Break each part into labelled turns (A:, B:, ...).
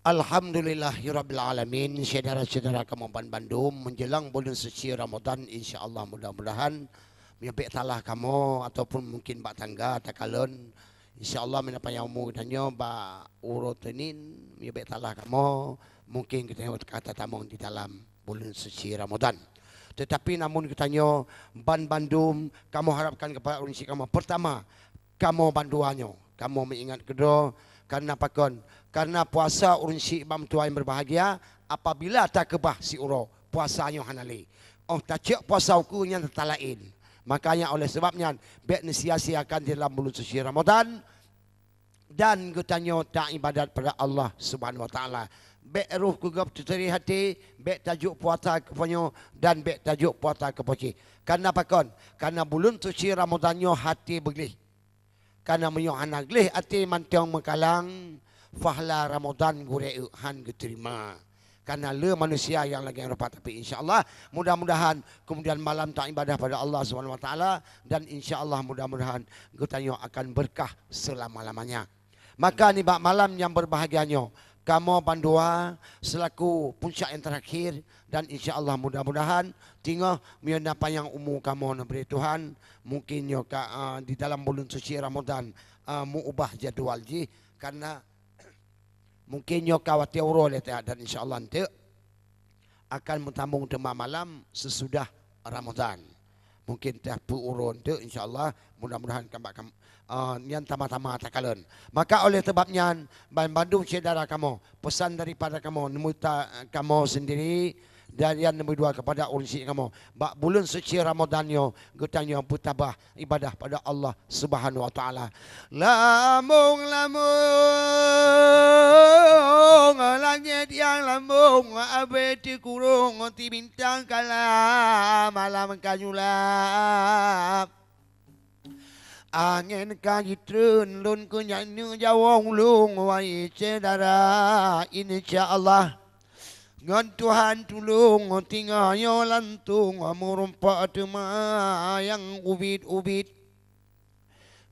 A: Alhamdulillahirabbil alamin. Saudara-saudara Kabupaten Bandung menjelang bulan suci Ramadan, insya-Allah mudah-mudahan menyebek talah kamu ataupun mungkin bak tangga takalon, insya-Allah menapa yang mu tanya bak urutenin menyebek talah kamu mungkin kita kata tamu di dalam bulan suci Ramadan. Tetapi namun kitanya Ban Bandung kamu harapkan kepada urus kamu pertama kamu banduannya, kamu mengingat kedua karena pakon karena puasa urun si imam tua yang berbahagia apabila tak kebah si uro puasanya hanali. Oh tak cek puasa ukunya tertalain. Makanya oleh sebabnya baik sia-siakan di dalam bulan suci Ramadan dan katanya tak ibadat pada Allah Subhanahu wa taala. Baik ruh kugap tuteri hati, baik tajuk puasa kepanyo dan baik tajuk puasa kepoci. Karena pakon? Karena bulan suci Ramadannya hati beglih. Karena menyohana glih hati mantang mekalang fahla Ramadan gureuhan diterima. Karena le manusia yang lagi yang rapat, tapi insya-Allah mudah-mudahan kemudian malam tak ibadah pada Allah Subhanahu wa taala dan insya-Allah mudah-mudahan gutanyo akan berkah selama-lamanya. Maka ni bak malam yang berbahagianya kamu Bandua selaku puncak yang terakhir dan insya-Allah mudah-mudahan tinggal mian apa yang umur kamu beri Tuhan mungkin yo di dalam bulan suci Ramadan mu ubah jadual ji karena mungkin yo kawat euro dan insya-Allah nanti akan mentambung tema malam sesudah Ramadan. Mungkin teh urun tu insya-Allah mudah-mudahan kambak nian tama-tama takalon. Maka oleh sebabnya Ban Bandung saudara kamu pesan daripada kamu nemu kamu sendiri dan yang nombor dua kepada ursi kamu bak bulan suci Ramadan yo gutanyo putabah ibadah pada Allah Subhanahu wa taala. Lambung langit yang lambung abadi kurung ti bintang kala malam kanyulap angin kajitreun lun ku nyanyi jawong lung wai cedara insyaallah ngan Tuhan tulung tinggal yo lantung murumpa tema yang ubit-ubit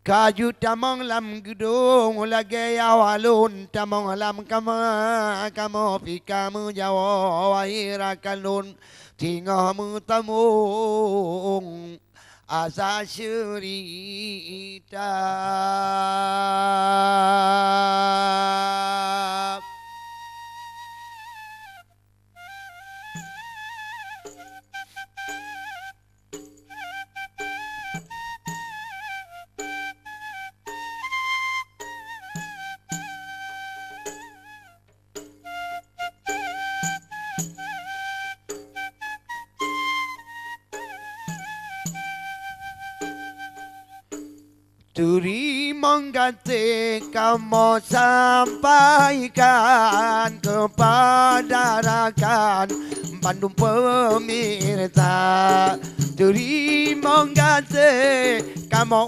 A: kaju tamang lam gedung lagi awalun tamang lam kamu pikamu jawa irakalun tinggal mutamung asa cerita. Terima kasih kamu sampaikan kepada rakan Bandung pemirsa. Terima kasih kamu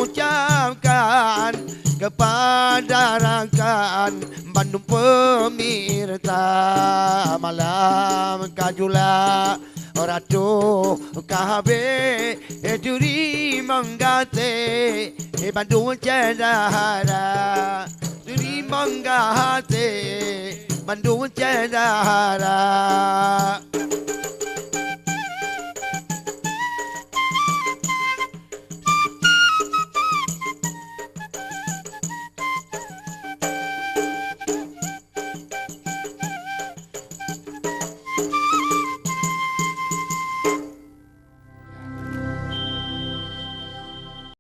A: ucapkan kepada rakan Bandung pemirsa. Malam kajula Ratu kabe terima kasih Bandung cedara terima kasih Bandung cedara.